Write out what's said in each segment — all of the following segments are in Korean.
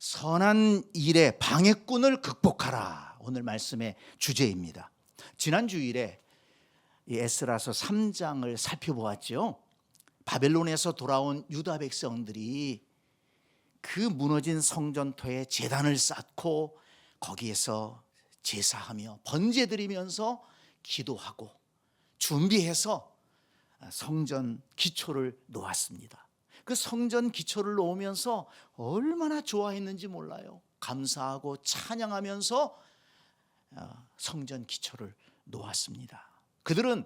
선한 일의 방해꾼을 극복하라. 오늘 말씀의 주제입니다. 지난 주일에 이 에스라서 3장을 살펴보았죠. 바벨론에서 돌아온 유다 백성들이 그 무너진 성전토에 제단을 쌓고 거기에서 제사하며 번제 드리면서 기도하고 준비해서 성전 기초를 놓았습니다. 그 성전 기초를 놓으면서 얼마나 좋아했는지 몰라요. 감사하고 찬양하면서 성전 기초를 놓았습니다. 그들은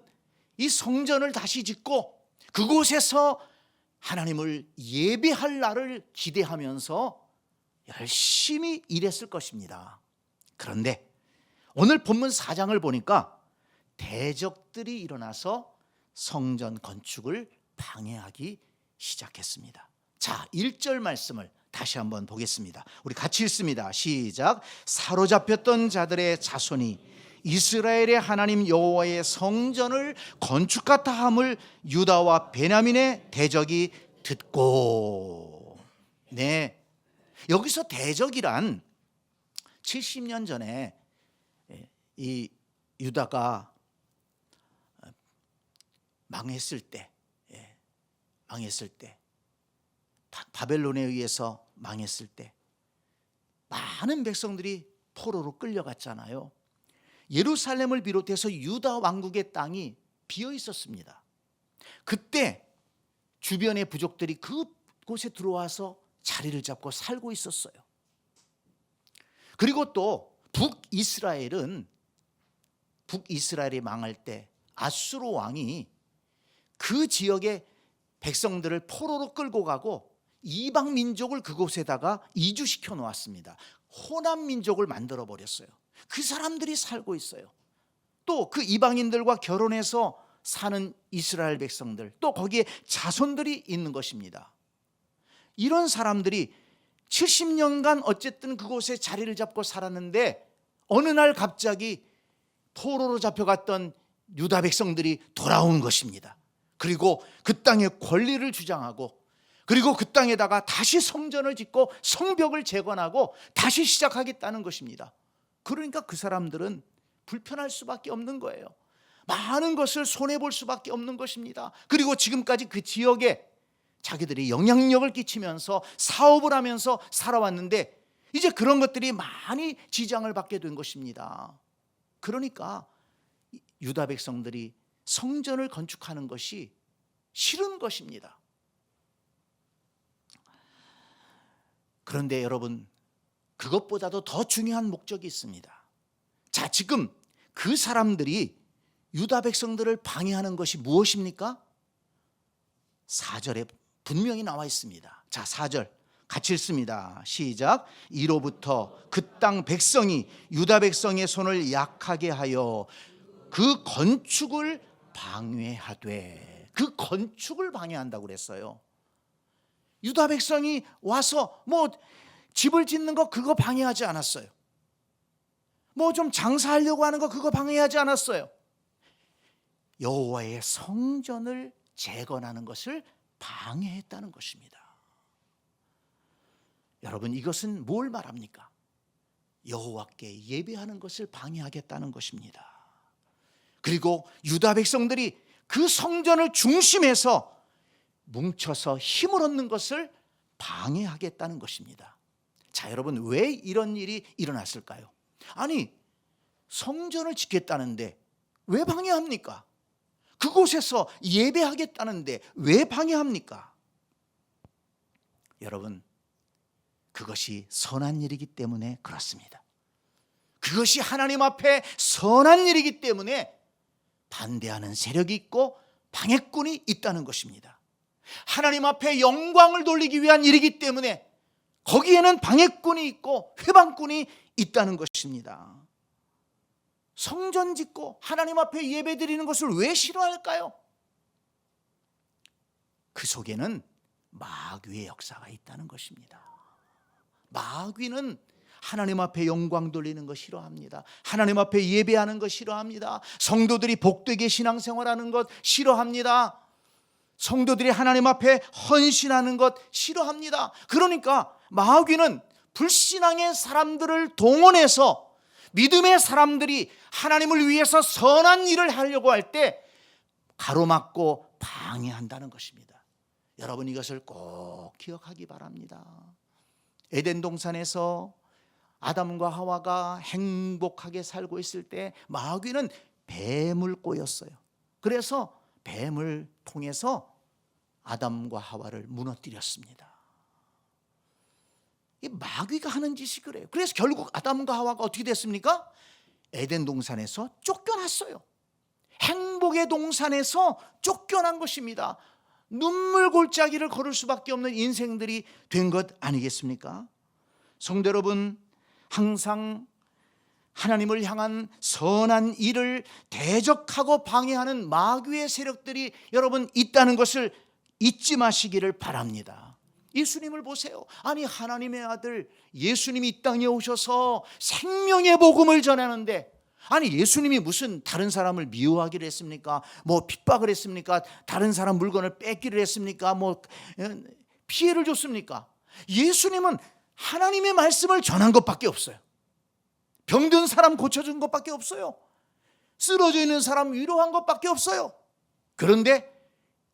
이 성전을 다시 짓고 그곳에서 하나님을 예배할 날을 기대하면서 열심히 일했을 것입니다. 그런데 오늘 본문 4장을 보니까 대적들이 일어나서 성전 건축을 방해하기 시작했습니다. 자, 1절 말씀을 다시 한번 보겠습니다. 우리 같이 읽습니다. 시작. 사로잡혔던 자들의 자손이 이스라엘의 하나님 여호와의 성전을 건축하다 함을 유다와 베냐민의 대적이 듣고. 네, 여기서 대적이란 70년 전에 이 유다가 망했을 때 바벨론에 의해서 망했을 때 많은 백성들이 포로로 끌려갔잖아요. 예루살렘을 비롯해서 유다 왕국의 땅이 비어 있었습니다. 그때 주변의 부족들이 그곳에 들어와서 자리를 잡고 살고 있었어요. 그리고 또 북이스라엘이 망할 때 아수르 왕이 그 지역의 백성들을 포로로 끌고 가고 이방 민족을 그곳에다가 이주시켜 놓았습니다. 호남 민족을 만들어 버렸어요. 그 사람들이 살고 있어요. 또 그 이방인들과 결혼해서 사는 이스라엘 백성들, 또 거기에 자손들이 있는 것입니다. 이런 사람들이 70년간 어쨌든 그곳에 자리를 잡고 살았는데 어느 날 갑자기 포로로 잡혀갔던 유다 백성들이 돌아온 것입니다. 그리고 그 땅의 권리를 주장하고, 그리고 그 땅에다가 다시 성전을 짓고 성벽을 재건하고 다시 시작하겠다는 것입니다. 그러니까 그 사람들은 불편할 수밖에 없는 거예요. 많은 것을 손해볼 수밖에 없는 것입니다. 그리고 지금까지 그 지역에 자기들이 영향력을 끼치면서 사업을 하면서 살아왔는데 이제 그런 것들이 많이 지장을 받게 된 것입니다. 그러니까 유다 백성들이 성전을 건축하는 것이 싫은 것입니다. 그런데 여러분, 그것보다도 더 중요한 목적이 있습니다. 자, 지금 그 사람들이 유다 백성들을 방해하는 것이 무엇입니까? 4절에 분명히 나와 있습니다. 자, 4절 같이 읽습니다. 시작. 이로부터 그 땅 백성이 유다 백성의 손을 약하게 하여 그 건축을 방해하되. 그 건축을 방해한다고 그랬어요. 유다 백성이 와서 집을 짓는 거 그거 방해하지 않았어요. 좀 장사하려고 하는 거 그거 방해하지 않았어요. 여호와의 성전을 재건하는 것을 방해했다는 것입니다. 여러분, 이것은 뭘 말합니까? 여호와께 예배하는 것을 방해하겠다는 것입니다. 그리고 유다 백성들이 그 성전을 중심에서 뭉쳐서 힘을 얻는 것을 방해하겠다는 것입니다. 자, 여러분, 왜 이런 일이 일어났을까요? 아니, 성전을 짓겠다는데 왜 방해합니까? 그곳에서 예배하겠다는데 왜 방해합니까? 여러분, 그것이 선한 일이기 때문에 그렇습니다. 그것이 하나님 앞에 선한 일이기 때문에 반대하는 세력이 있고 방해꾼이 있다는 것입니다. 하나님 앞에 영광을 돌리기 위한 일이기 때문에 거기에는 방해꾼이 있고 회방꾼이 있다는 것입니다. 성전 짓고 하나님 앞에 예배 드리는 것을 왜 싫어할까요? 그 속에는 마귀의 역사가 있다는 것입니다. 마귀는 하나님 앞에 영광 돌리는 거 싫어합니다. 하나님 앞에 예배하는 거 싫어합니다. 성도들이 복되게 신앙생활하는 것 싫어합니다. 성도들이 하나님 앞에 헌신하는 것 싫어합니다. 그러니까 마귀는 불신앙의 사람들을 동원해서 믿음의 사람들이 하나님을 위해서 선한 일을 하려고 할 때 가로막고 방해한다는 것입니다. 여러분, 이것을 꼭 기억하기 바랍니다. 에덴 동산에서 아담과 하와가 행복하게 살고 있을 때 마귀는 뱀을 꼬였어요. 그래서 뱀을 통해서 아담과 하와를 무너뜨렸습니다. 이 마귀가 하는 짓이 그래요. 그래서 결국 아담과 하와가 어떻게 됐습니까? 에덴 동산에서 쫓겨났어요. 행복의 동산에서 쫓겨난 것입니다. 눈물 골짜기를 걸을 수밖에 없는 인생들이 된 것 아니겠습니까? 성도 여러분, 항상 하나님을 향한 선한 일을 대적하고 방해하는 마귀의 세력들이 여러분 있다는 것을 잊지 마시기를 바랍니다. 예수님을 보세요. 아니, 하나님의 아들 예수님이 이 땅에 오셔서 생명의 복음을 전하는데, 아니, 예수님이 무슨 다른 사람을 미워하기를 했습니까? 뭐 핍박을 했습니까? 다른 사람 물건을 뺏기를 했습니까? 뭐 피해를 줬습니까? 예수님은 하나님의 말씀을 전한 것밖에 없어요. 병든 사람 고쳐준 것밖에 없어요. 쓰러져 있는 사람 위로한 것밖에 없어요. 그런데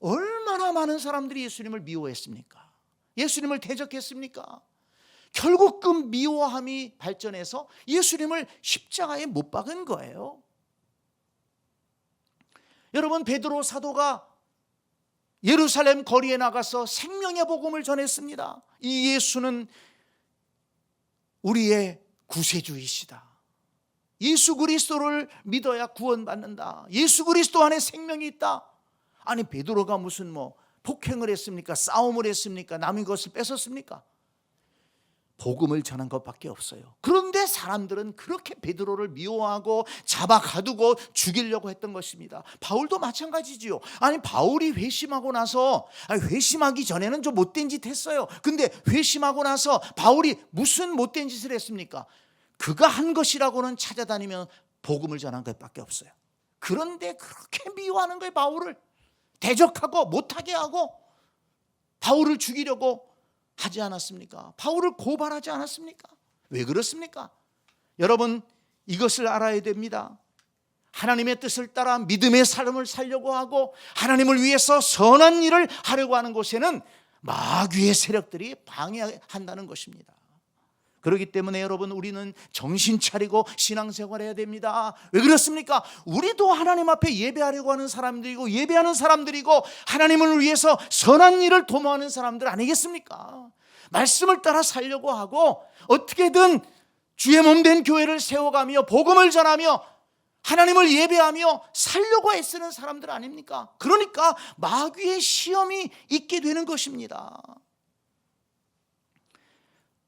얼마나 많은 사람들이 예수님을 미워했습니까? 예수님을 대적했습니까? 결국 그 미워함이 발전해서 예수님을 십자가에 못 박은 거예요. 여러분, 베드로 사도가 예루살렘 거리에 나가서 생명의 복음을 전했습니다. 이 예수는 우리의 구세주이시다. 예수 그리스도를 믿어야 구원받는다. 예수 그리스도 안에 생명이 있다. 아니, 베드로가 무슨 폭행을 했습니까? 싸움을 했습니까? 남의 것을 뺏었습니까? 복음을 전한 것밖에 없어요. 그런데 사람들은 그렇게 베드로를 미워하고 잡아 가두고 죽이려고 했던 것입니다. 바울도 마찬가지지요. 아니, 바울이 회심하고 나서, 회심하기 전에는 좀 못된 짓 했어요. 근데 회심하고 나서 바울이 무슨 못된 짓을 했습니까? 그가 한 것이라고는 찾아다니면 복음을 전한 것밖에 없어요. 그런데 그렇게 미워하는 거예요. 바울을 대적하고 못하게 하고 바울을 죽이려고 하지 않았습니까? 바울을 고발하지 않았습니까? 왜 그렇습니까? 여러분, 이것을 알아야 됩니다. 하나님의 뜻을 따라 믿음의 삶을 살려고 하고 하나님을 위해서 선한 일을 하려고 하는 곳에는 마귀의 세력들이 방해한다는 것입니다. 그렇기 때문에 여러분, 우리는 정신 차리고 신앙생활을 해야 됩니다. 왜 그렇습니까? 우리도 하나님 앞에 예배하려고 하는 사람들이고 예배하는 사람들이고 하나님을 위해서 선한 일을 도모하는 사람들 아니겠습니까? 말씀을 따라 살려고 하고 어떻게든 주의 몸된 교회를 세워가며 복음을 전하며 하나님을 예배하며 살려고 애쓰는 사람들 아닙니까? 그러니까 마귀의 시험이 있게 되는 것입니다.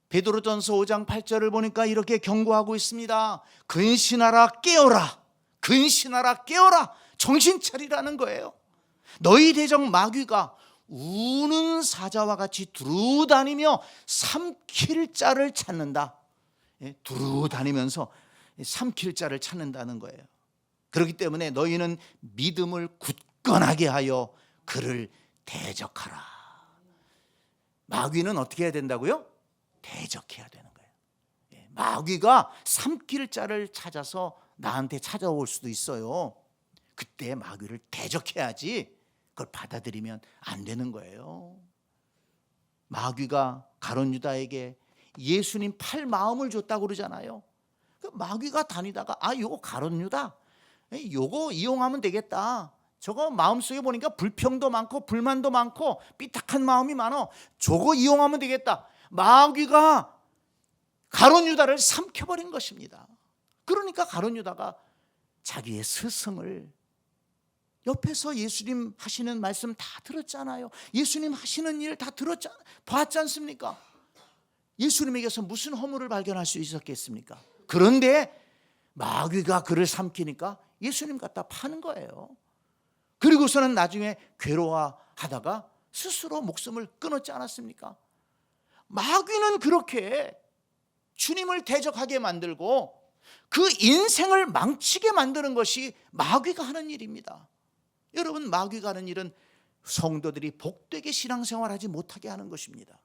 베드로전서 5장 8절을 보니까 이렇게 경고하고 있습니다. 근신하라, 깨어라. 근신하라, 깨어라. 정신 차리라는 거예요. 너희 대적 마귀가 우는 사자와 같이 두루다니며 삼킬 자를 찾는다. 두루다니면서 삼킬 자를 찾는다는 거예요. 그렇기 때문에 너희는 믿음을 굳건하게 하여 그를 대적하라. 마귀는 어떻게 해야 된다고요? 대적해야 되는 거예요. 마귀가 삼킬 자를 찾아서 나한테 찾아올 수도 있어요. 그때 마귀를 대적해야지 그걸 받아들이면 안 되는 거예요. 마귀가 가룟 유다에게 예수님 팔 마음을 줬다고 그러잖아요. 그 마귀가 다니다가 요거 가룟 유다, 요거 이용하면 되겠다. 저거 마음속에 보니까 불평도 많고 불만도 많고 삐딱한 마음이 많어. 저거 이용하면 되겠다. 마귀가 가룟 유다를 삼켜버린 것입니다. 그러니까 가룟 유다가 자기의 스승을 옆에서 예수님 하시는 말씀 다 들었잖아요. 예수님 하시는 일 다 봤지 않습니까? 예수님에게서 무슨 허물을 발견할 수 있었겠습니까? 그런데 마귀가 그를 삼키니까 예수님 갖다 파는 거예요. 그리고서는 나중에 괴로워하다가 스스로 목숨을 끊었지 않았습니까? 마귀는 그렇게 주님을 대적하게 만들고 그 인생을 망치게 만드는 것이 마귀가 하는 일입니다. 여러분, 마귀가 하는 일은 성도들이 복되게 신앙생활하지 못하게 하는 것입니다.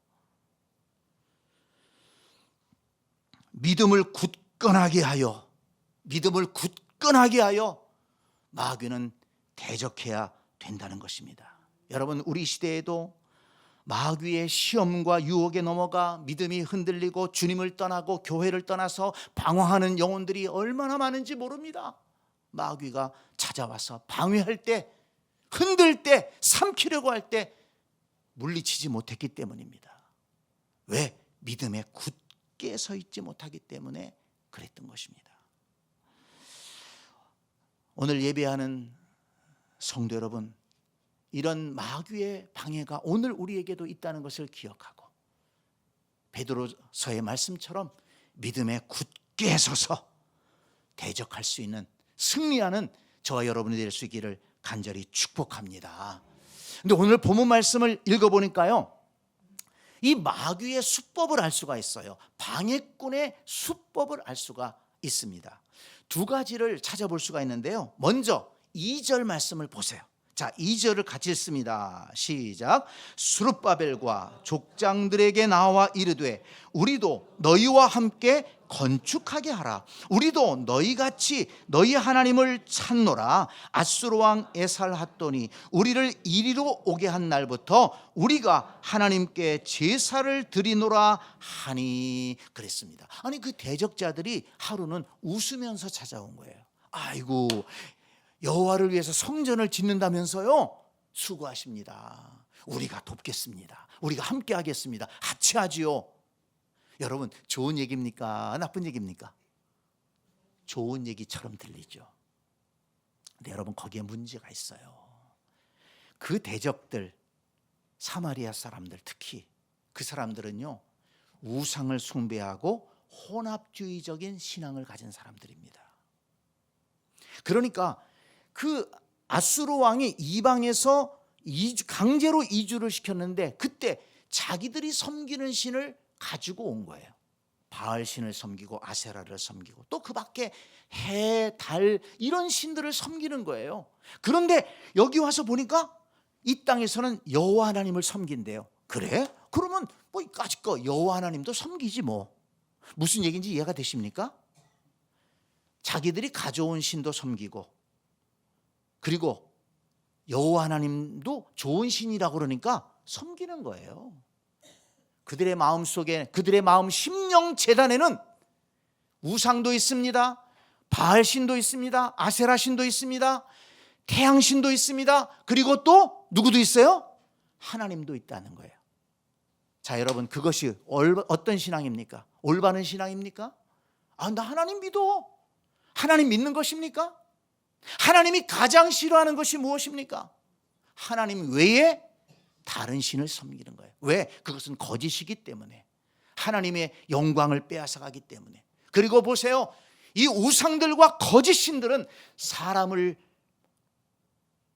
믿음을 굳건하게 하여, 믿음을 굳건하게 하여 마귀는 대적해야 된다는 것입니다. 여러분, 우리 시대에도 마귀의 시험과 유혹에 넘어가 믿음이 흔들리고 주님을 떠나고 교회를 떠나서 방황하는 영혼들이 얼마나 많은지 모릅니다. 마귀가 찾아와서 방해할 때, 흔들 때, 삼키려고 할 때 물리치지 못했기 때문입니다. 왜? 믿음에 굳게 서 있지 못하기 때문에 그랬던 것입니다. 오늘 예배하는 성도 여러분, 이런 마귀의 방해가 오늘 우리에게도 있다는 것을 기억하고 베드로서의 말씀처럼 믿음에 굳게 서서 대적할 수 있는, 승리하는 저와 여러분이 될 수 있기를 간절히 축복합니다. 근데 오늘 본문 말씀을 읽어보니까요, 이 마귀의 수법을 알 수가 있어요. 방해꾼의 수법을 알 수가 있습니다. 두 가지를 찾아볼 수가 있는데요, 먼저 2절 말씀을 보세요. 자, 2절을 같이 읽습니다. 시작. 스룹바벨과 족장들에게 나와 이르되 우리도 너희와 함께 건축하게 하라. 우리도 너희같이 너희 하나님을 찾노라. 아수르 왕 에살핫돈이 우리를 이리로 오게 한 날부터 우리가 하나님께 제사를 드리노라 하니 그랬습니다. 아니, 그 대적자들이 하루는 웃으면서 찾아온 거예요. 아이고, 여호와를 위해서 성전을 짓는다면서요? 수고하십니다. 우리가 돕겠습니다. 우리가 함께 하겠습니다. 같이 하지요. 여러분, 좋은 얘기입니까? 나쁜 얘기입니까? 좋은 얘기처럼 들리죠. 근데 여러분, 거기에 문제가 있어요. 그 대적들, 사마리아 사람들, 특히 그 사람들은요, 우상을 숭배하고 혼합주의적인 신앙을 가진 사람들입니다. 그러니까 그 아수르 왕이 이방에서 강제로 이주를 시켰는데, 그때 자기들이 섬기는 신을 가지고 온 거예요. 바알 신을 섬기고 아세라를 섬기고 또 그 밖에 해, 달 이런 신들을 섬기는 거예요. 그런데 여기 와서 보니까 이 땅에서는 여호와 하나님을 섬긴대요. 그래? 그러면 뭐 이까짓 거 여호와 하나님도 섬기지 뭐. 무슨 얘기인지 이해가 되십니까? 자기들이 가져온 신도 섬기고, 그리고 여호와 하나님도 좋은 신이라고 그러니까 섬기는 거예요. 그들의 마음속에, 그들의 마음 심령 재단에는 우상도 있습니다. 바알신도 있습니다. 아세라신도 있습니다. 태양신도 있습니다. 그리고 또 누구도 있어요? 하나님도 있다는 거예요. 자, 여러분, 그것이 어떤 신앙입니까? 올바른 신앙입니까? 아, 나 하나님 믿어. 하나님 믿는 것입니까? 하나님이 가장 싫어하는 것이 무엇입니까? 하나님 외에 다른 신을 섬기는 거예요. 왜? 그것은 거짓이기 때문에, 하나님의 영광을 빼앗아가기 때문에. 그리고 보세요, 이 우상들과 거짓 신들은 사람을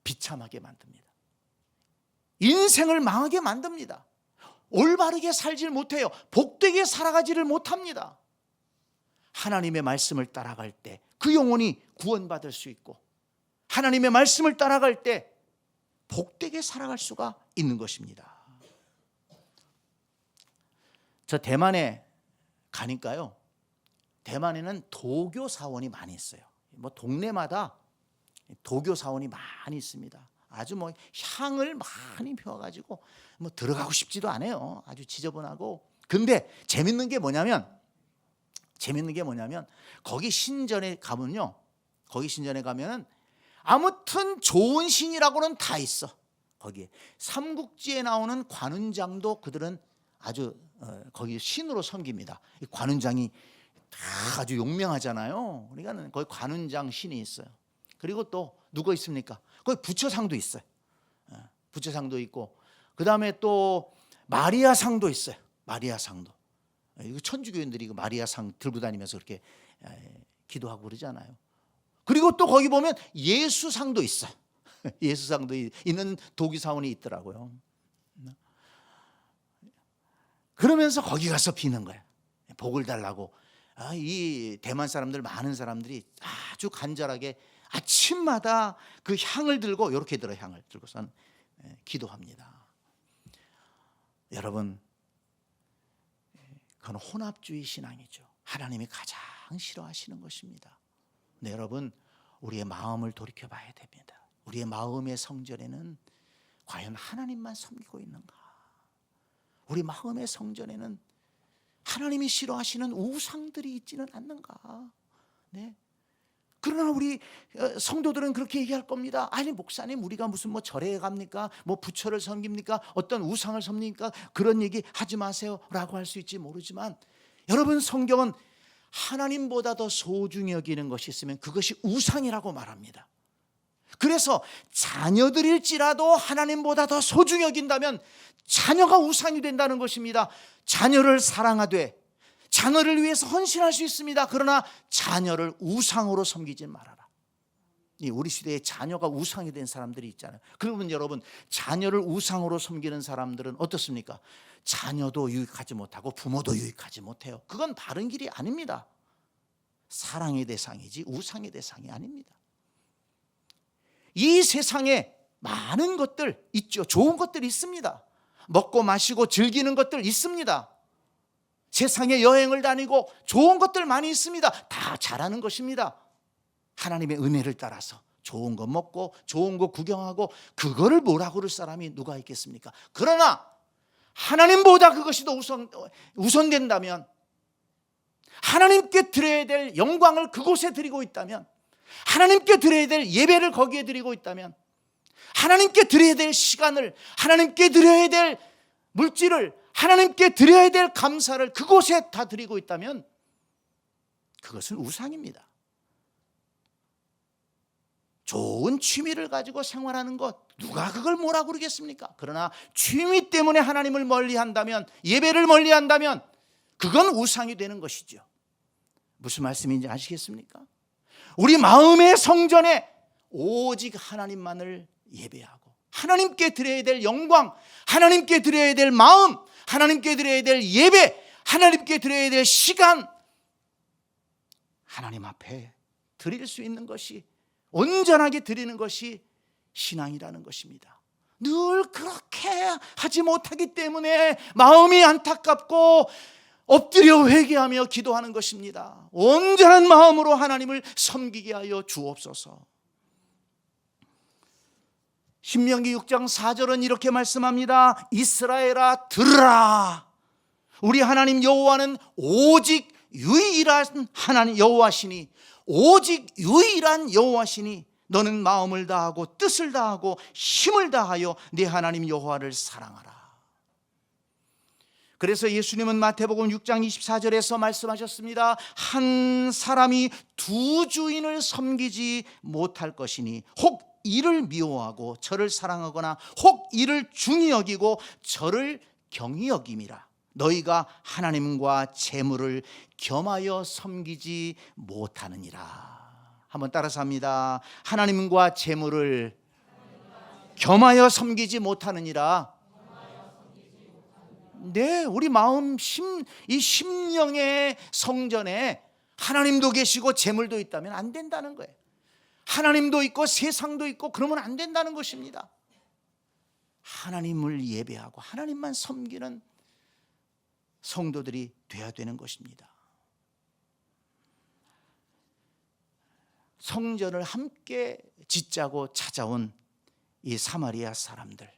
비참하게 만듭니다. 인생을 망하게 만듭니다. 올바르게 살질 못해요. 복되게 살아가지를 못합니다. 하나님의 말씀을 따라갈 때 그 영혼이 구원받을 수 있고, 하나님의 말씀을 따라갈 때 복되게 살아갈 수가 있는 것입니다. 저 대만에 가니까요, 대만에는 도교 사원이 많이 있어요. 뭐 동네마다 도교 사원이 많이 있습니다. 아주 뭐 향을 많이 피워가지고 뭐 들어가고 싶지도 않아요. 아주 지저분하고. 근데 재밌는 게 뭐냐면 거기 신전에 가면요, 거기 신전에 가면은 아무튼 좋은 신이라고는 다 있어. 거기에 삼국지에 나오는 관운장도 그들은 아주 거기 신으로 섬깁니다. 이 관운장이 다 아주 용맹하잖아요. 그러니까 거기 관운장 신이 있어요. 그리고 또 누가 있습니까? 거기 부처상도 있어요. 부처상도 있고, 그 다음에 또 마리아상도 있어요. 마리아상도. 이거 천주교인들이 그 마리아상 들고 다니면서 그렇게 기도하고 그러잖아요. 그리고 또 거기 보면 예수상도 있어. 예수상도 있는 도교사원이 있더라고요. 그러면서 거기 가서 비는 거야. 복을 달라고. 이 대만 사람들, 많은 사람들이 아주 간절하게 아침마다 그 향을 들고, 이렇게 들어 향을 들고선 기도합니다. 여러분, 그건 혼합주의 신앙이죠. 하나님이 가장 싫어하시는 것입니다. 네, 여러분, 우리의 마음을 돌이켜 봐야 됩니다. 우리의 마음의 성전에는 과연 하나님만 섬기고 있는가? 우리 마음의 성전에는 하나님이 싫어하시는 우상들이 있지는 않는가? 네. 그러나 우리 성도들은 그렇게 얘기할 겁니다. 아니 목사님, 우리가 무슨 뭐 절에 갑니까? 뭐 부처를 섬깁니까? 어떤 우상을 섬깁니까? 그런 얘기 하지 마세요 라고 할 수 있지 모르지만, 여러분, 성경은 하나님보다 더 소중히 여기는 것이 있으면 그것이 우상이라고 말합니다. 그래서 자녀들일지라도 하나님보다 더 소중히 여긴다면 자녀가 우상이 된다는 것입니다. 자녀를 사랑하되 자녀를 위해서 헌신할 수 있습니다. 그러나 자녀를 우상으로 섬기지 말아라. 우리 시대에 자녀가 우상이 된 사람들이 있잖아요. 그러면 여러분, 자녀를 우상으로 섬기는 사람들은 어떻습니까? 자녀도 유익하지 못하고 부모도 유익하지 못해요. 그건 바른 길이 아닙니다. 사랑의 대상이지 우상의 대상이 아닙니다. 이 세상에 많은 것들 있죠. 좋은 것들이 있습니다. 먹고 마시고 즐기는 것들 있습니다. 세상에 여행을 다니고 좋은 것들 많이 있습니다. 다 잘하는 것입니다. 하나님의 은혜를 따라서 좋은 거 먹고 좋은 거 구경하고 그거를 뭐라고 그럴 사람이 누가 있겠습니까? 그러나 하나님보다 그것이 더 우선된다면, 하나님께 드려야 될 영광을 그곳에 드리고 있다면, 하나님께 드려야 될 예배를 거기에 드리고 있다면, 하나님께 드려야 될 시간을, 하나님께 드려야 될 물질을, 하나님께 드려야 될 감사를 그곳에 다 드리고 있다면 그것은 우상입니다. 좋은 취미를 가지고 생활하는 것, 누가 그걸 뭐라고 그러겠습니까? 그러나 취미 때문에 하나님을 멀리한다면, 예배를 멀리한다면 그건 우상이 되는 것이죠. 무슨 말씀인지 아시겠습니까? 우리 마음의 성전에 오직 하나님만을 예배하고 하나님께 드려야 될 영광, 하나님께 드려야 될 마음, 하나님께 드려야 될 예배, 하나님께 드려야 될 시간, 하나님 앞에 드릴 수 있는 것이, 온전하게 드리는 것이 신앙이라는 것입니다. 늘 그렇게 하지 못하기 때문에 마음이 안타깝고 엎드려 회개하며 기도하는 것입니다. 온전한 마음으로 하나님을 섬기게 하여 주옵소서. 신명기 6장 4절은 이렇게 말씀합니다. 이스라엘아 들으라. 우리 하나님 여호와는 오직 유일한 하나님 여호와시니, 오직 유일한 여호와시니 너는 마음을 다하고 뜻을 다하고 힘을 다하여 네 하나님 여호와를 사랑하라. 그래서 예수님은 마태복음 6장 24절에서 말씀하셨습니다. 한 사람이 두 주인을 섬기지 못할 것이니 혹 이를 미워하고 저를 사랑하거나 혹 이를 중히 여기고 저를 경히 여김이라. 너희가 하나님과 재물을 겸하여 섬기지 못하느니라. 한번 따라서 합니다. 하나님과 재물을 겸하여 섬기지 못하느니라. 네, 우리 마음 이 심령의 성전에 하나님도 계시고 재물도 있다면 안 된다는 거예요. 하나님도 있고 세상도 있고 그러면 안 된다는 것입니다. 하나님을 예배하고 하나님만 섬기는 성도들이 되어야 되는 것입니다. 성전을 함께 짓자고 찾아온 이 사마리아 사람들,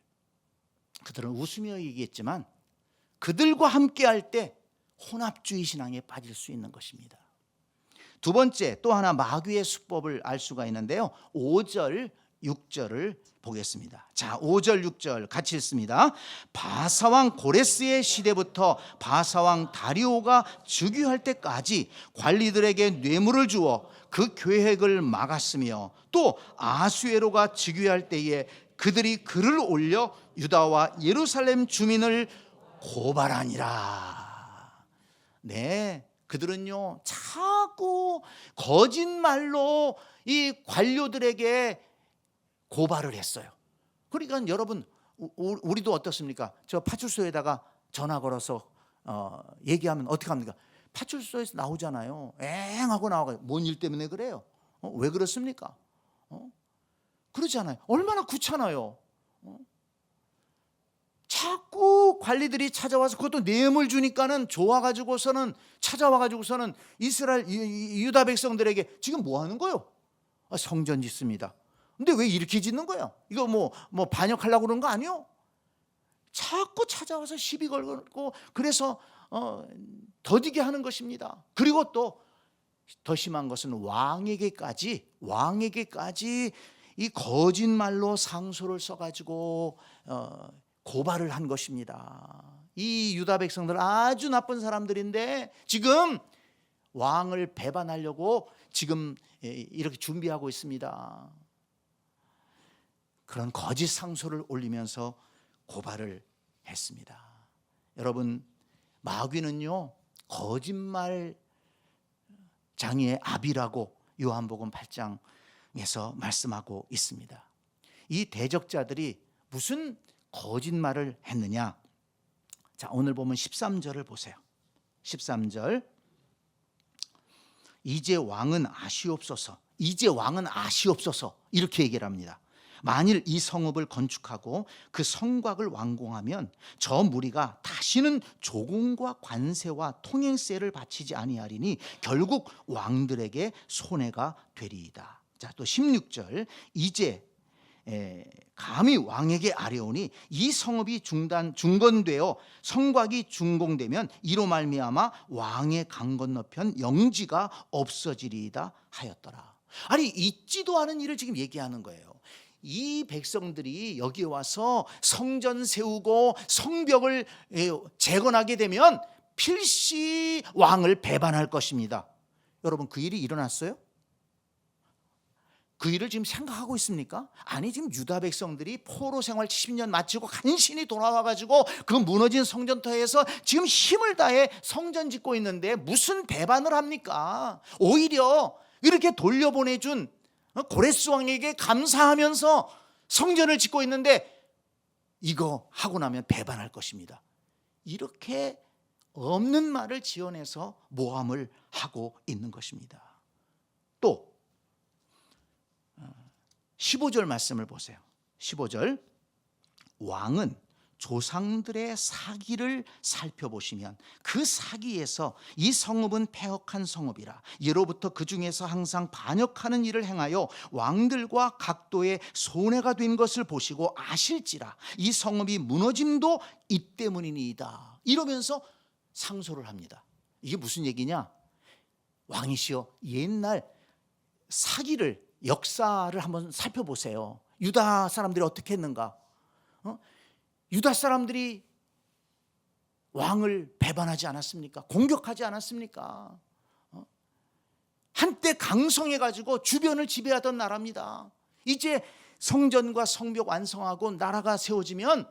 그들은 웃으며 얘기했지만 그들과 함께 할 때 혼합주의 신앙에 빠질 수 있는 것입니다. 두 번째, 또 하나 마귀의 수법을 알 수가 있는데요. 5절, 6절을 보겠습니다. 자, 5절, 6절 같이 읽습니다. 바사왕 고레스의 시대부터 바사왕 다리오가 즉위할 때까지 관리들에게 뇌물을 주어 그 계획을 막았으며, 또 아수에로가 즉위할 때에 그들이 글을 올려 유다와 예루살렘 주민을 고발하니라. 네, 그들은요 자꾸 거짓말로 이 관료들에게 고발을 했어요. 그러니까 여러분, 우리도 어떻습니까? 저 파출소에다가 전화 걸어서 얘기하면 어떻게 합니까? 파출소에서 나오잖아요. 엥하고 나와요. 뭔 일 때문에 그래요? 왜 그렇습니까? 그러잖아요. 얼마나 귀찮아요. 자꾸 관리들이 찾아와서 그것도 뇌물 주니까는 좋아가지고서는 찾아와가지고서는 이스라엘 유다 백성들에게 지금 뭐 하는 거요? 성전 짓습니다. 근데 왜 이렇게 짓는 거야? 이거 뭐 반역하려고 그런 거 아니요? 자꾸 찾아와서 시비 걸고 그래서 더디게 하는 것입니다. 그리고 또 더 심한 것은 왕에게까지 이 거짓말로 상소를 써가지고 고발을 한 것입니다. 이 유다 백성들 아주 나쁜 사람들인데 지금 왕을 배반하려고 지금 이렇게 준비하고 있습니다. 그런 거짓 상소를 올리면서 고발을 했습니다. 여러분, 마귀는요 거짓말 장이의 아비라고 요한복음 8장에서 말씀하고 있습니다. 이 대적자들이 무슨 거짓말을 했느냐? 자, 오늘 보면 13절을 보세요. 13절. 이제 왕은 아시옵소서 이렇게 얘기를 합니다. 만일 이 성읍을 건축하고 그 성곽을 완공하면 저 무리가 다시는 조공과 관세와 통행세를 바치지 아니하리니 결국 왕들에게 손해가 되리이다. 자, 또 16절. 이제 감히 왕에게 아뢰오니 이 성읍이 중건되어 성곽이 준공되면 이로 말미암아 왕의 강 건너편 영지가 없어지리이다 하였더라. 아니, 있지도 않은 일을 지금 얘기하는 거예요. 이 백성들이 여기에 와서 성전 세우고 성벽을 재건하게 되면 필시 왕을 배반할 것입니다. 여러분, 그 일이 일어났어요? 그 일을 지금 생각하고 있습니까? 아니, 지금 유다 백성들이 포로 생활 70년 마치고 간신히 돌아와가지고 그 무너진 성전터에서 지금 힘을 다해 성전 짓고 있는데 무슨 배반을 합니까? 오히려 이렇게 돌려보내준 고레스 왕에게 감사하면서 성전을 짓고 있는데 이거 하고 나면 배반할 것입니다. 이렇게 없는 말을 지어내서 모함을 하고 있는 것입니다. 또 15절 말씀을 보세요. 15절. 왕은 조상들의 사기를 살펴보시면 그 사기에서 이 성읍은 패역한 성읍이라 예로부터 그 중에서 항상 반역하는 일을 행하여 왕들과 각도의 손해가 된 것을 보시고 아실지라 이 성읍이 무너짐도 이 때문이니이다. 이러면서 상소를 합니다. 이게 무슨 얘기냐? 왕이시여, 옛날 사기를, 역사를 한번 살펴보세요. 유다 사람들이 어떻게 했는가? 유다 사람들이 왕을 배반하지 않았습니까? 공격하지 않았습니까? 한때 강성해가지고 주변을 지배하던 나라입니다. 이제 성전과 성벽 완성하고 나라가 세워지면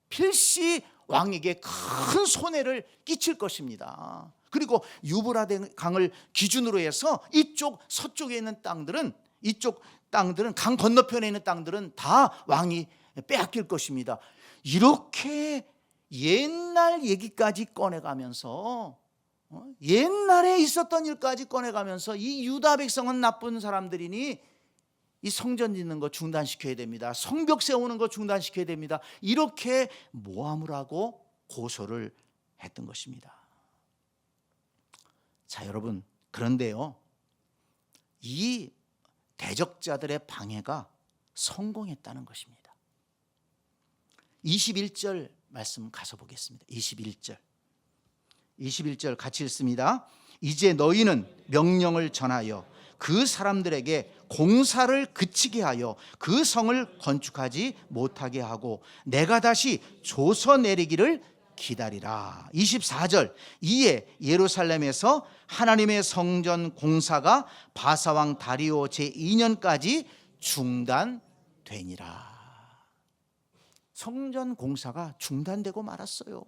필시 왕에게 큰 손해를 끼칠 것입니다. 그리고 유브라데 강을 기준으로 해서 이쪽 서쪽에 있는 땅들은, 이쪽 땅들은, 강 건너편에 있는 땅들은 다 왕이 빼앗길 것입니다. 이렇게 옛날 얘기까지 꺼내가면서 옛날에 있었던 일까지 꺼내가면서 이 유다 백성은 나쁜 사람들이니 이 성전 짓는 거 중단시켜야 됩니다. 성벽 세우는 거 중단시켜야 됩니다. 이렇게 모함을 하고 고소를 했던 것입니다. 자, 여러분, 그런데요, 이 대적자들의 방해가 성공했다는 것입니다. 21절 말씀 가서 보겠습니다. 21절 같이 읽습니다. 이제 너희는 명령을 전하여 그 사람들에게 공사를 그치게 하여 그 성을 건축하지 못하게 하고 내가 다시 조서 내리기를 기다리라. 24절. 이에 예루살렘에서 하나님의 성전 공사가 바사왕 다리오 제2년까지 중단되니라. 성전 공사가 중단되고 말았어요.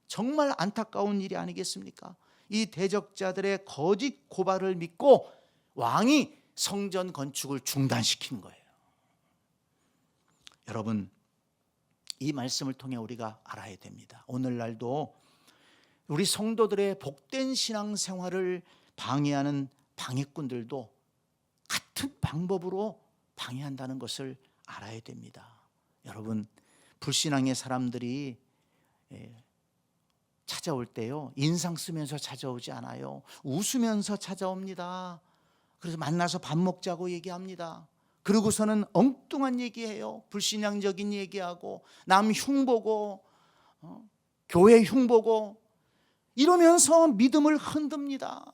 정말 안타까운 일이 아니겠습니까? 이 대적자들의 거짓 고발을 믿고 왕이 성전 건축을 중단시킨 거예요. 여러분, 이 말씀을 통해 우리가 알아야 됩니다. 오늘날도 우리 성도들의 복된 신앙생활을 방해하는 방해꾼들도 같은 방법으로 방해한다는 것을 알아야 됩니다. 여러분, 불신앙의 사람들이 찾아올 때요, 인상 쓰면서 찾아오지 않아요. 웃으면서 찾아옵니다. 그래서 만나서 밥 먹자고 얘기합니다. 그러고서는 엉뚱한 얘기해요. 불신앙적인 얘기하고 남 흉보고 교회 흉보고 이러면서 믿음을 흔듭니다.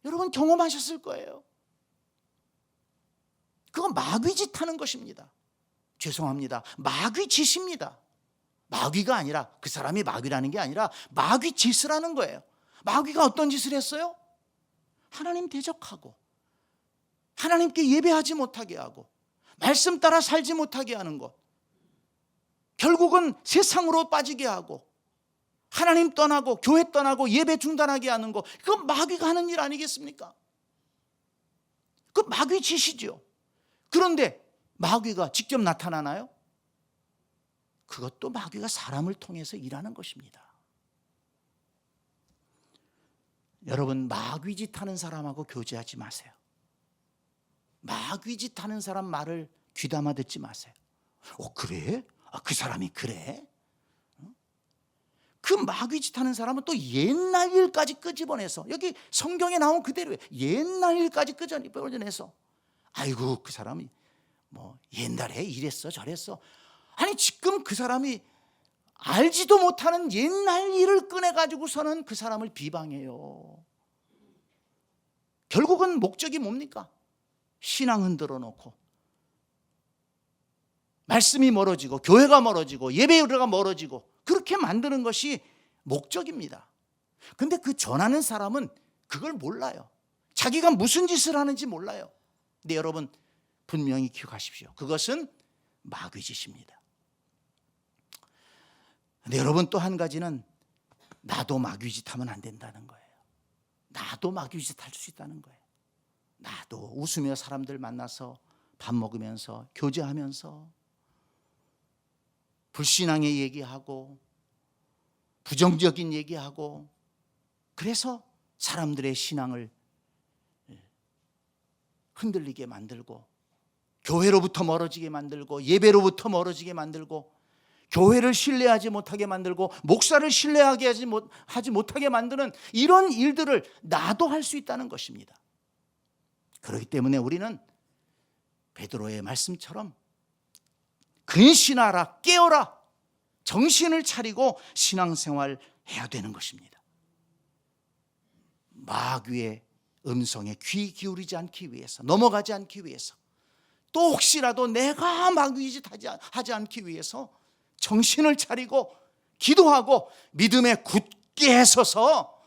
여러분 경험하셨을 거예요. 그건 마귀짓 하는 것입니다. 죄송합니다. 마귀짓입니다. 마귀가 아니라, 그 사람이 마귀라는 게 아니라 마귀짓을 하는 거예요. 마귀가 어떤 짓을 했어요? 하나님 대적하고 하나님께 예배하지 못하게 하고 말씀 따라 살지 못하게 하는 것, 결국은 세상으로 빠지게 하고 하나님 떠나고 교회 떠나고 예배 중단하게 하는 것, 그건 마귀가 하는 일 아니겠습니까? 그 마귀 짓이죠. 그런데 마귀가 직접 나타나나요? 그것도 마귀가 사람을 통해서 일하는 것입니다. 여러분, 마귀짓 하는 사람하고 교제하지 마세요. 마귀짓 하는 사람 말을 귀담아 듣지 마세요. 그래? 그 사람이 그래? 그 마귀짓 하는 사람은 또 옛날 일까지 끄집어내서, 여기 성경에 나온 그대로예요. 옛날 일까지 끄집어내서, 아이고 그 사람이 뭐 옛날에 이랬어 저랬어. 아니 지금 그 사람이 알지도 못하는 옛날 일을 꺼내가지고서는 그 사람을 비방해요. 결국은 목적이 뭡니까? 신앙 흔들어 놓고 말씀이 멀어지고 교회가 멀어지고 예배가 멀어지고 그렇게 만드는 것이 목적입니다. 근데 그 전하는 사람은 그걸 몰라요. 자기가 무슨 짓을 하는지 몰라요. 근데 여러분 분명히 기억하십시오. 그것은 마귀짓입니다. 근데 여러분 또 한 가지는, 나도 마귀짓 하면 안 된다는 거예요. 나도 마귀짓 할 수 있다는 거예요. 나도 웃으며 사람들 만나서 밥 먹으면서 교제하면서 불신앙의 얘기하고 부정적인 얘기하고, 그래서 사람들의 신앙을 흔들리게 만들고 교회로부터 멀어지게 만들고 예배로부터 멀어지게 만들고 교회를 신뢰하지 못하게 만들고 목사를 신뢰하게 하지 못하게 만드는 이런 일들을 나도 할 수 있다는 것입니다. 그렇기 때문에 우리는 베드로의 말씀처럼 근신하라, 깨어라, 정신을 차리고 신앙생활 해야 되는 것입니다. 마귀의 음성에 귀 기울이지 않기 위해서, 넘어가지 않기 위해서, 또 혹시라도 내가 마귀짓 하지 않기 위해서 정신을 차리고 기도하고 믿음에 굳게 서서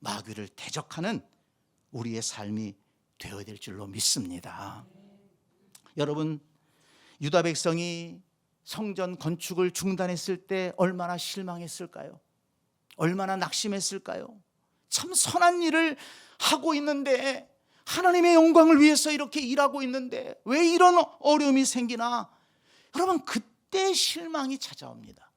마귀를 대적하는 우리의 삶이 되어야 될 줄로 믿습니다. 여러분, 유다 백성이 성전 건축을 중단했을 때 얼마나 실망했을까요? 얼마나 낙심했을까요? 참 선한 일을 하고 있는데, 하나님의 영광을 위해서 이렇게 일하고 있는데 왜 이런 어려움이 생기나? 여러분, 그때 실망이 찾아옵니다.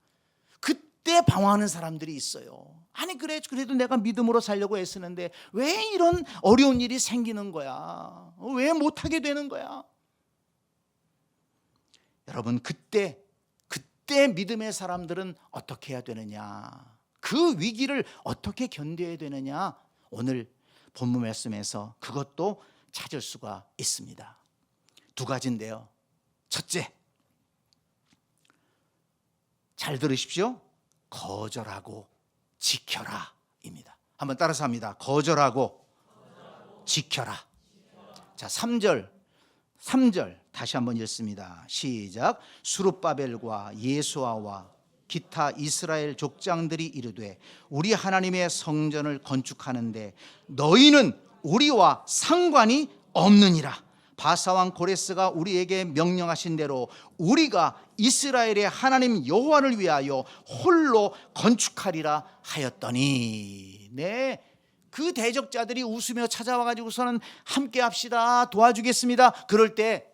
그때 방황하는 사람들이 있어요. 아니 그래도 내가 믿음으로 살려고 애쓰는데 왜 이런 어려운 일이 생기는 거야? 왜 못하게 되는 거야? 여러분, 그때 믿음의 사람들은 어떻게 해야 되느냐, 그 위기를 어떻게 견뎌야 되느냐, 오늘 본문 말씀에서 그것도 찾을 수가 있습니다. 두 가지인데요. 첫째, 잘 들으십시오. 거절하고 지켜라 입니다. 한번 따라서 합니다. 거절하고 지켜라. 자, 3절 다시 한번 읽습니다. 시작. 스룹바벨과 예수아와 기타 이스라엘 족장들이 이르되 우리 하나님의 성전을 건축하는데 너희는 우리와 상관이 없느니라. 바사왕 고레스가 우리에게 명령하신 대로 우리가 이스라엘의 하나님 여호와를 위하여 홀로 건축하리라 하였더니, 네, 그 대적자들이 웃으며 찾아와 가지고서는 함께 합시다, 도와주겠습니다. 그럴 때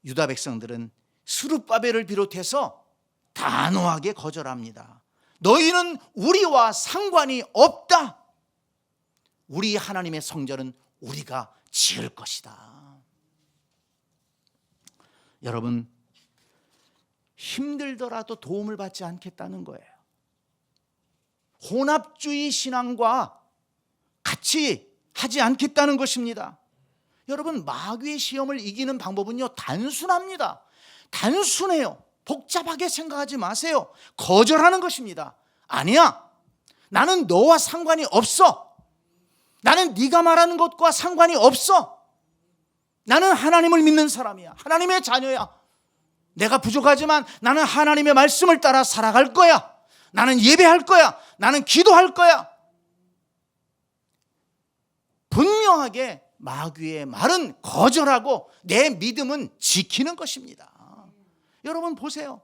유다 백성들은 스룹바벨을 비롯해서 단호하게 거절합니다. 너희는 우리와 상관이 없다. 우리 하나님의 성전은 우리가 지을 것이다. 여러분, 힘들더라도 도움을 받지 않겠다는 거예요. 혼합주의 신앙과 같이 하지 않겠다는 것입니다. 여러분, 마귀의 시험을 이기는 방법은요, 단순합니다. 단순해요. 복잡하게 생각하지 마세요. 거절하는 것입니다. 아니야, 나는 너와 상관이 없어. 나는 네가 말하는 것과 상관이 없어. 나는 하나님을 믿는 사람이야. 하나님의 자녀야. 내가 부족하지만 나는 하나님의 말씀을 따라 살아갈 거야. 나는 예배할 거야. 나는 기도할 거야. 분명하게 마귀의 말은 거절하고 내 믿음은 지키는 것입니다. 여러분 보세요.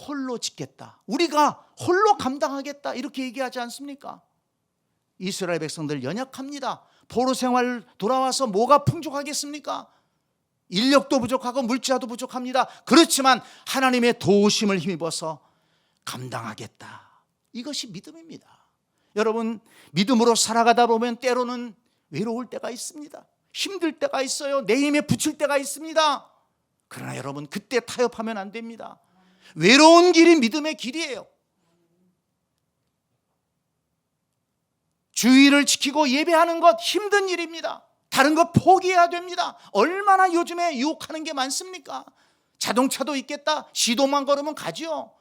홀로 짓겠다. 우리가 홀로 감당하겠다. 이렇게 얘기하지 않습니까? 이스라엘 백성들 연약합니다. 포로 생활 돌아와서 뭐가 풍족하겠습니까? 인력도 부족하고 물자도 부족합니다. 그렇지만 하나님의 도우심을 힘입어서 감당하겠다. 이것이 믿음입니다. 여러분, 믿음으로 살아가다 보면 때로는 외로울 때가 있습니다. 힘들 때가 있어요. 내 힘에 부칠 때가 있습니다. 그러나 여러분, 그때 타협하면 안 됩니다. 외로운 길이 믿음의 길이에요. 주의를 지키고 예배하는 것 힘든 일입니다. 다른 것 포기해야 됩니다. 얼마나 요즘에 유혹하는 게 많습니까? 자동차도 있겠다. 시도만 걸으면 가지요.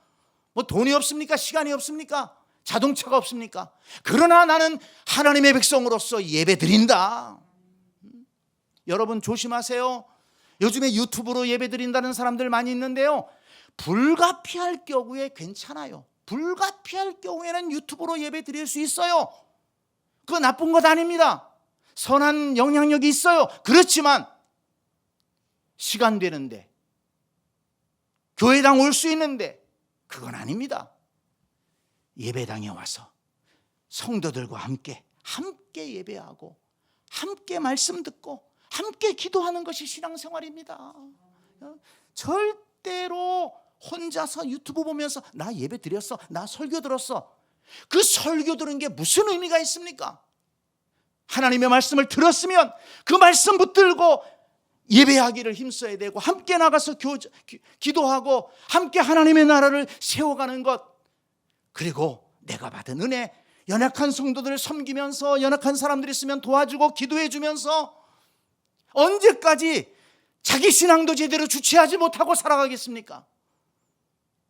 뭐 돈이 없습니까? 시간이 없습니까? 자동차가 없습니까? 그러나 나는 하나님의 백성으로서 예배 드린다. 여러분 조심하세요. 요즘에 유튜브로 예배 드린다는 사람들 많이 있는데요, 불가피할 경우에 괜찮아요. 불가피할 경우에는 유튜브로 예배 드릴 수 있어요. 그거 나쁜 것 아닙니다. 선한 영향력이 있어요. 그렇지만 시간 되는데, 교회당 올 수 있는데 그건 아닙니다. 예배당에 와서 성도들과 함께 예배하고 함께 말씀 듣고 함께 기도하는 것이 신앙생활입니다. 절대로 혼자서 유튜브 보면서 나 예배 드렸어, 나 설교 들었어. 그 설교 들은 게 무슨 의미가 있습니까? 하나님의 말씀을 들었으면 그 말씀 붙들고 예배하기를 힘써야 되고, 함께 나가서 기도하고 함께 하나님의 나라를 세워가는 것, 그리고 내가 받은 은혜, 연약한 성도들을 섬기면서 연약한 사람들이 있으면 도와주고 기도해 주면서 언제까지 자기 신앙도 제대로 주체하지 못하고 살아가겠습니까?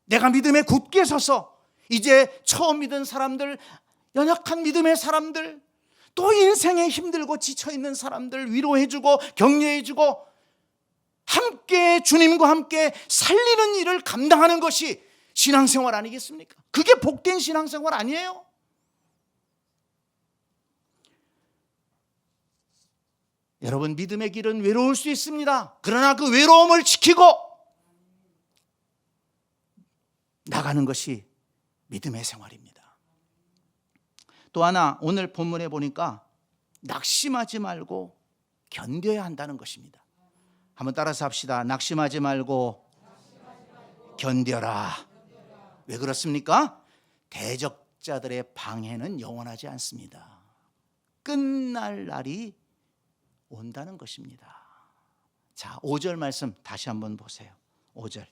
내가 믿음에 굳게 서서 이제 처음 믿은 사람들, 연약한 믿음의 사람들, 또 인생에 힘들고 지쳐있는 사람들 위로해주고 격려해주고 함께 주님과 함께 살리는 일을 감당하는 것이 신앙생활 아니겠습니까? 그게 복된 신앙생활 아니에요? 여러분, 믿음의 길은 외로울 수 있습니다. 그러나 그 외로움을 지키고 나가는 것이 믿음의 생활입니다. 또 하나, 오늘 본문에 보니까 낙심하지 말고 견뎌야 한다는 것입니다. 한번 따라서 합시다. 낙심하지 말고 견뎌라. 왜 그렇습니까? 대적자들의 방해는 영원하지 않습니다. 끝날 날이 온다는 것입니다. 자, 5절 말씀 다시 한번 보세요. 5절.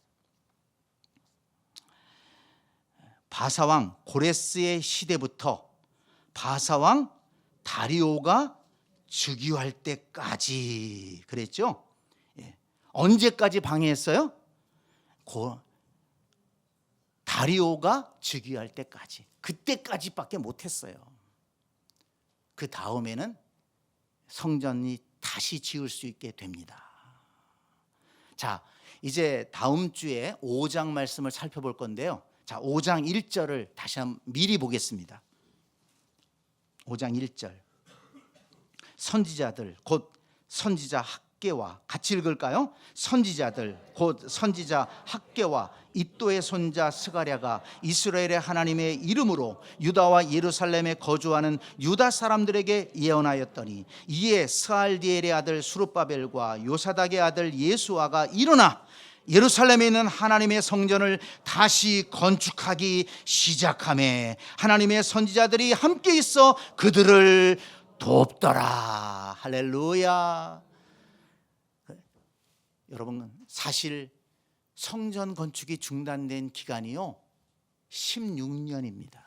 바사왕 고레스의 시대부터 바사왕 다리오가 즉위할 때까지 그랬죠? 예. 언제까지 방해했어요? 다리오가 즉위할 때까지. 그때까지밖에 못했어요. 그 다음에는 성전이 다시 지을 수 있게 됩니다. 자, 이제 다음 주에 5장 말씀을 살펴볼 건데요. 자, 5장 1절을 다시 한번 미리 보겠습니다. 5장 1절. 선지자들 곧 선지자 학개와, 같이 읽을까요? 선지자들 곧 선지자 학개와 이또의 손자 스가랴가 이스라엘의 하나님의 이름으로 유다와 예루살렘에 거주하는 유다 사람들에게 예언하였더니, 이에 스알디엘의 아들 수룹바벨과 요사닥의 아들 예수아가 일어나 예루살렘에 있는 하나님의 성전을 다시 건축하기 시작하매 하나님의 선지자들이 함께 있어 그들을 돕더라. 할렐루야. 여러분, 사실 성전 건축이 중단된 기간이요 16년입니다.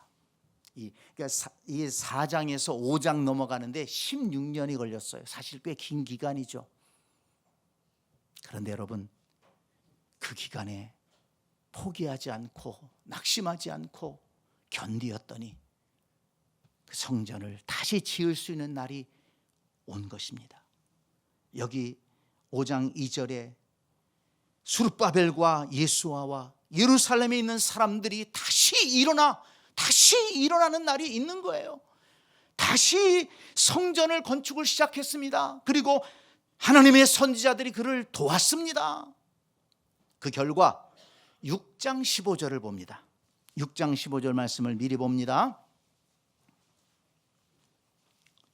그러니까 이 4장에서 5장 넘어가는데 16년이 걸렸어요. 사실 꽤 긴 기간이죠. 그런데 여러분, 그 기간에 포기하지 않고 낙심하지 않고 견디었더니 그 성전을 다시 지을 수 있는 날이 온 것입니다. 여기 5장 2절에 수르바벨과 예수아와 예루살렘에 있는 사람들이 다시 일어나는 날이 있는 거예요. 다시 성전을 건축을 시작했습니다. 그리고 하나님의 선지자들이 그를 도왔습니다. 그 결과 6장 15절을 봅니다. 6장 15절 말씀을 미리 봅니다.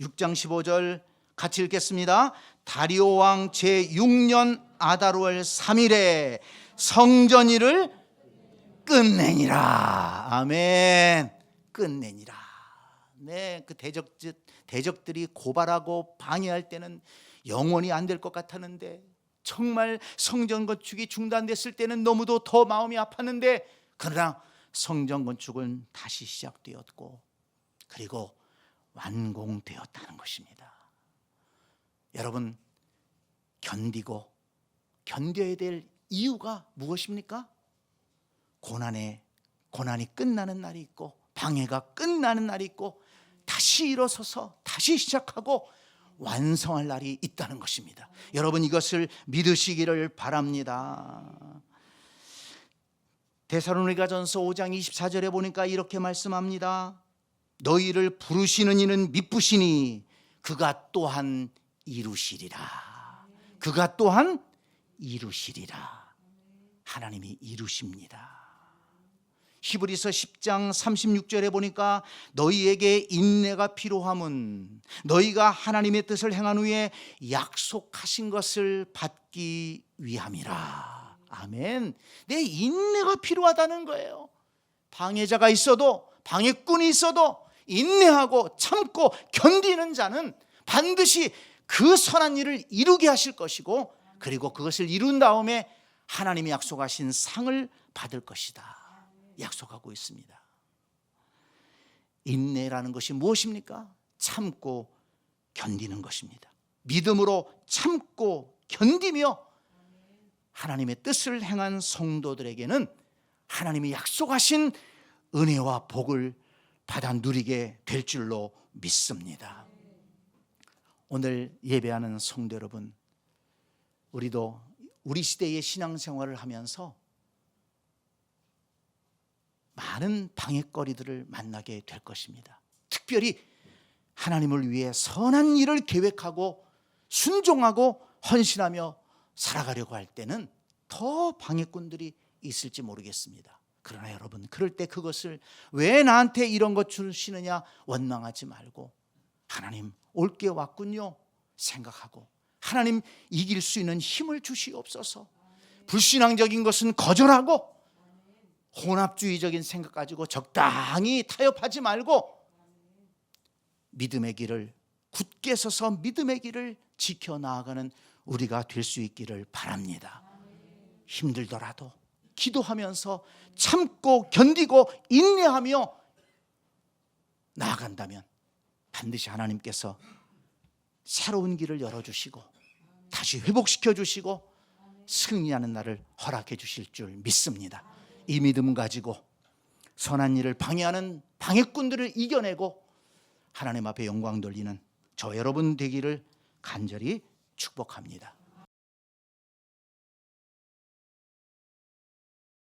6장 15절 같이 읽겠습니다. 다리오 왕 제6년 아다르월 3일에 성전일을 끝내니라. 아멘. 끝내니라. 네, 그 대적들이 고발하고 방해할 때는 영원히 안 될 것 같았는데, 정말 성전 건축이 중단됐을 때는 너무도 더 마음이 아팠는데, 그러나 성전 건축은 다시 시작되었고 그리고 완공되었다는 것입니다. 여러분, 견뎌야 될 이유가 무엇입니까? 고난이 끝나는 날이 있고 방해가 끝나는 날이 있고 다시 일어서서 다시 시작하고 완성할 날이 있다는 것입니다. 여러분, 이것을 믿으시기를 바랍니다. 데살로니가전서 5장 24절에 보니까 이렇게 말씀합니다. 너희를 부르시는 이는 미쁘시니 그가 또한 이루시리라. 그가 또한 이루시리라. 하나님이 이루십니다. 히브리서 10장 36절에 보니까 너희에게 인내가 필요함은 너희가 하나님의 뜻을 행한 후에 약속하신 것을 받기 위함이라. 아멘. 내 인내가 필요하다는 거예요. 방해자가 있어도, 방해꾼이 있어도 인내하고 참고 견디는 자는 반드시 그 선한 일을 이루게 하실 것이고, 그리고 그것을 이룬 다음에 하나님이 약속하신 상을 받을 것이다 약속하고 있습니다. 인내라는 것이 무엇입니까? 참고 견디는 것입니다. 믿음으로 참고 견디며 하나님의 뜻을 행한 성도들에게는 하나님이 약속하신 은혜와 복을 받아 누리게 될 줄로 믿습니다. 오늘 예배하는 성도 여러분, 우리도 우리 시대의 신앙생활을 하면서 많은 방해거리들을 만나게 될 것입니다. 특별히 하나님을 위해 선한 일을 계획하고 순종하고 헌신하며 살아가려고 할 때는 더 방해꾼들이 있을지 모르겠습니다. 그러나 여러분, 그럴 때 그것을 왜 나한테 이런 것 주시느냐 원망하지 말고, 하나님 올게 왔군요 생각하고, 하나님 이길 수 있는 힘을 주시옵소서. 불신앙적인 것은 거절하고 혼합주의적인 생각 가지고 적당히 타협하지 말고 믿음의 길을 굳게 서서 믿음의 길을 지켜나가는 우리가 될 수 있기를 바랍니다. 힘들더라도 기도하면서 참고 견디고 인내하며 나아간다면 반드시 하나님께서 새로운 길을 열어주시고 다시 회복시켜 주시고 승리하는 날을 허락해 주실 줄 믿습니다. 이 믿음 가지고 선한 일을 방해하는 방해꾼들을 이겨내고 하나님 앞에 영광 돌리는 저 여러분 되기를 간절히 축복합니다.